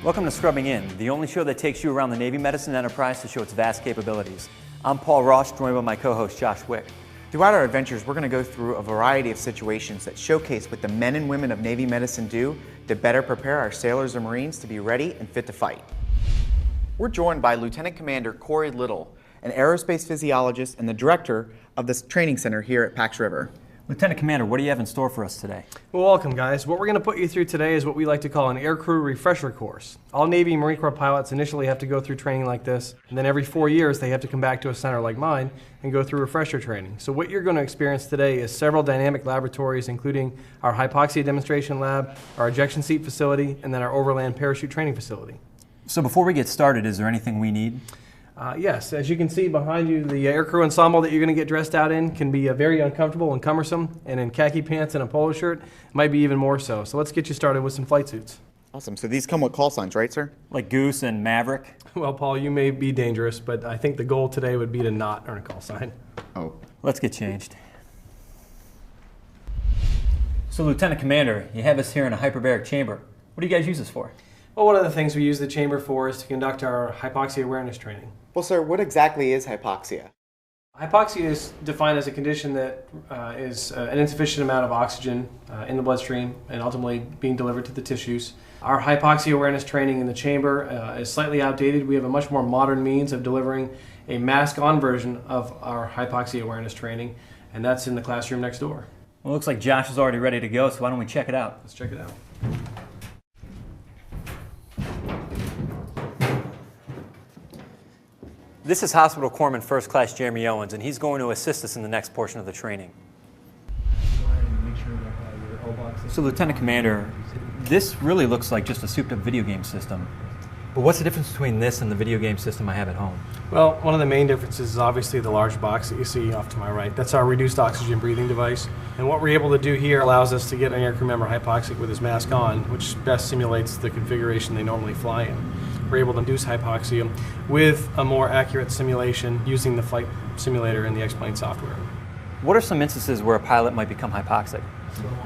Welcome to Scrubbing In, the only show that takes you around the Navy medicine enterprise to show its vast capabilities. I'm Paul Ross, joined by my co-host Josh Wick. Throughout our adventures, we're going to go through a variety of situations that showcase what the men and women of Navy medicine do to better prepare our sailors and Marines to be ready and fit to fight. We're joined by Lieutenant Commander Corey Little, an aerospace physiologist and the director of this training center here at Pax River. Lieutenant Commander, what do you have in store for us today? Well, welcome guys. What we're going to put you through today is what we like to call an Aircrew refresher course. All Navy and Marine Corps pilots initially have to go through training like this, and then every 4 years they have to come back to a center like mine and go through refresher training. So what you're going to experience today is several dynamic laboratories, including our hypoxia demonstration lab, our ejection seat facility, and then our overland parachute training facility. So before we get started, is there anything we need? Yes, as you can see behind you, the aircrew ensemble that you're going to get dressed out in can be very uncomfortable and cumbersome, and in khaki pants and a polo shirt, it might be even more so. So let's get you started with some flight suits. Awesome. So these come with call signs, right, sir? Like Goose and Maverick? Well, Paul, you may be dangerous, but I think the goal today would be to not earn a call sign. Oh. Let's get changed. So Lieutenant Commander, you have us here in a hyperbaric chamber. What do you guys use this for? Well, one of the things we use the chamber for is to conduct our hypoxia awareness training. Well, sir, what exactly is hypoxia? Hypoxia is defined as a condition that is an insufficient amount of oxygen in the bloodstream and ultimately being delivered to the tissues. Our hypoxia awareness training in the chamber is slightly outdated. We have a much more modern means of delivering a mask-on version of our hypoxia awareness training, and that's in the classroom next door. Well, it looks like Josh is already ready to go, so why don't we check it out? Let's check it out. This is Hospital Corpsman First Class Jeremy Owens, and he's going to assist us in the next portion of the training. So Lieutenant Commander, this really looks like just a souped-up video game system. But what's the difference between this and the video game system I have at home? Well, one of the main differences is obviously the large box that you see off to my right. That's our reduced oxygen breathing device. And what we're able to do here allows us to get an aircrew member hypoxic with his mask on, which best simulates the configuration they normally fly in. We're able to induce hypoxia with a more accurate simulation using the flight simulator and the X-Plane software. What are some instances where a pilot might become hypoxic?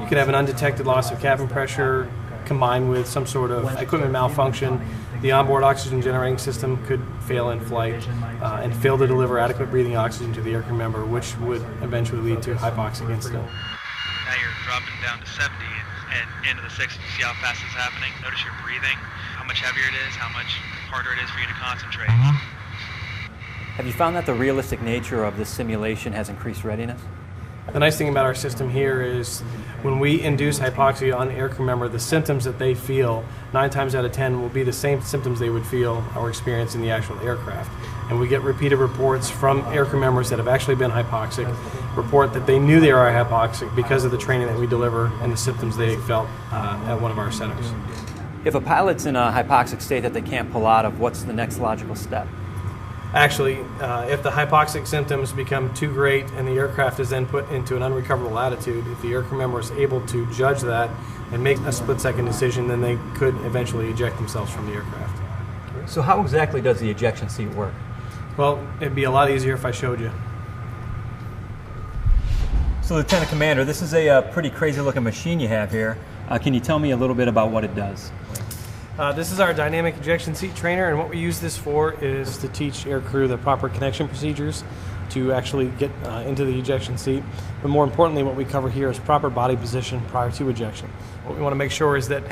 You could have an undetected loss of cabin pressure combined with some sort of equipment malfunction. The onboard oxygen generating system could fail in flight and fail to deliver adequate breathing oxygen to the aircrew member, which would eventually lead to hypoxic incident. Now you're dropping down to 70 and into the 60s. You see how fast it's happening? Notice your breathing, how much heavier it is, how much harder it is for you to concentrate. Have you found that the realistic nature of this simulation has increased readiness? The nice thing about our system here is when we induce hypoxia on the aircrew member, the symptoms that they feel 9 times out of 10 will be the same symptoms they would feel or experience in the actual aircraft. And we get repeated reports from aircrew members that have actually been hypoxic, report that they knew they were hypoxic because of the training that we deliver and the symptoms they felt at one of our centers. If a pilot's in a hypoxic state that they can't pull out of, what's the next logical step? Actually, if the hypoxic symptoms become too great and the aircraft is then put into an unrecoverable attitude, if the aircrew member is able to judge that and make a split-second decision, then they could eventually eject themselves from the aircraft. So how exactly does the ejection seat work? Well, it'd be a lot easier if I showed you. So Lieutenant Commander, this is a pretty crazy looking machine you have here. Can you tell me a little bit about what it does? This is our dynamic ejection seat trainer, and what we use this for is to teach aircrew the proper connection procedures to actually get into the ejection seat. But more importantly, what we cover here is proper body position prior to ejection. What we want to make sure is that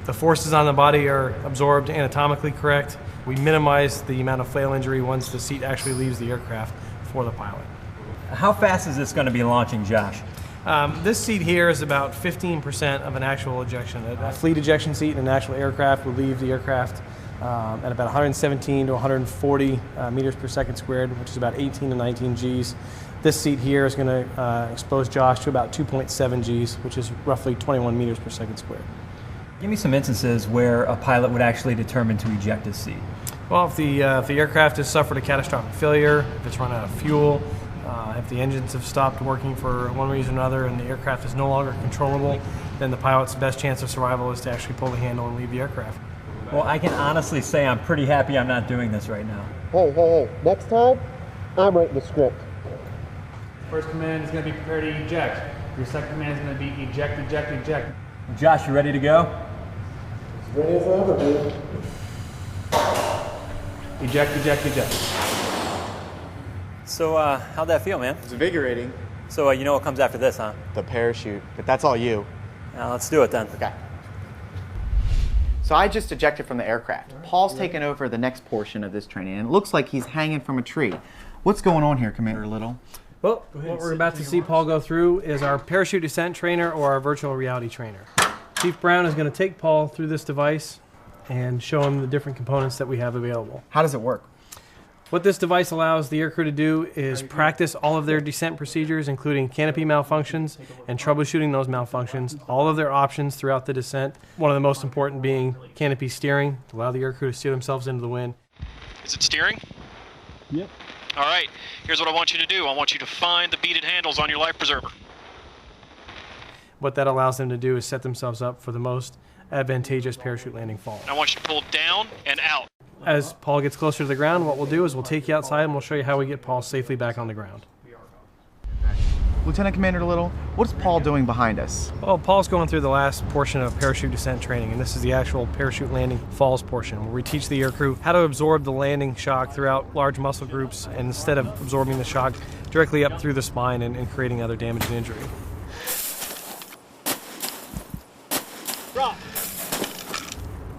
the forces on the body are absorbed anatomically correct. We minimize the amount of flail injury once the seat actually leaves the aircraft for the pilot. How fast is this going to be launching, Josh? This seat here is about 15% of an actual ejection. A fleet ejection seat in an actual aircraft would leave the aircraft at about 117 to 140 meters per second squared, which is about 18 to 19 Gs. This seat here is going to expose Josh to about 2.7 Gs, which is roughly 21 meters per second squared. Give me some instances where a pilot would actually determine to eject his seat. Well, if the aircraft has suffered a catastrophic failure, if it's run out of fuel, if the engines have stopped working for one reason or another and the aircraft is no longer controllable, then the pilot's best chance of survival is to actually pull the handle and leave the aircraft. Well, I can honestly say I'm pretty happy I'm not doing this right now. Hey, next time, I'm writing the script. First command is going to be prepare to eject. Your second command is going to be eject, eject, eject. Josh, you ready to go? Ready as ever, dude. Eject, eject, eject. So, how'd that feel, man? It's invigorating. So, you know what comes after this, huh? The parachute, but that's all you. Now, let's do it then. Okay. So I just ejected from the aircraft. Paul's taken over the next portion of this training, and it looks like he's hanging from a tree. What's going on here, Commander Little? Well, what we're about to see Paul go through is our parachute descent trainer or our virtual reality trainer. Chief Brown is going to take Paul through this device and show him the different components that we have available. How does it work? What this device allows the aircrew to do is practice all of their descent procedures, including canopy malfunctions and troubleshooting those malfunctions, all of their options throughout the descent. One of the most important being canopy steering, to allow the aircrew to steer themselves into the wind. Is it steering? Yep. All right, here's what I want you to do. I want you to find the beaded handles on your life preserver. What that allows them to do is set themselves up for the most advantageous parachute landing fall. I want you to pull down and out. As Paul gets closer to the ground, what we'll do is we'll take you outside and we'll show you how we get Paul safely back on the ground. Lieutenant Commander Little, what's Paul doing behind us? Well, Paul's going through the last portion of parachute descent training, and this is the actual parachute landing falls portion, where we teach the aircrew how to absorb the landing shock throughout large muscle groups, and instead of absorbing the shock directly up through the spine and creating other damage and injury. Drop.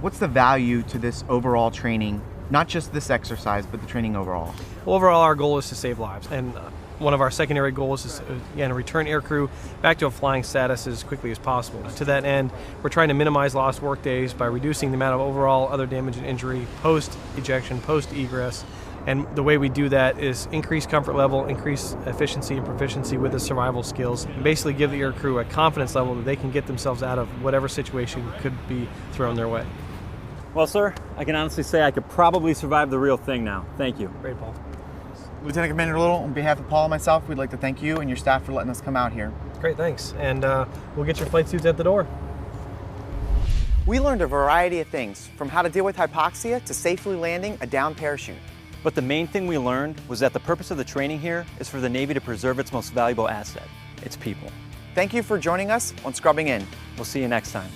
What's the value to this overall training? Not just this exercise, but the training overall. Well, overall, our goal is to save lives, and one of our secondary goals is again, return aircrew back to a flying status as quickly as possible. To that end, we're trying to minimize lost work days by reducing the amount of overall other damage and injury post-ejection, post-egress. And the way we do that is increase comfort level, increase efficiency and proficiency with the survival skills, and basically give the aircrew a confidence level that they can get themselves out of whatever situation could be thrown their way. Well, sir, I can honestly say I could probably survive the real thing now. Thank you. Great, Paul. Lieutenant Commander Little, on behalf of Paul and myself, we'd like to thank you and your staff for letting us come out here. Great, thanks. And we'll get your flight suits at the door. We learned a variety of things, from how to deal with hypoxia to safely landing a downed parachute. But the main thing we learned was that the purpose of the training here is for the Navy to preserve its most valuable asset, its people. Thank you for joining us on Scrubbing In. We'll see you next time.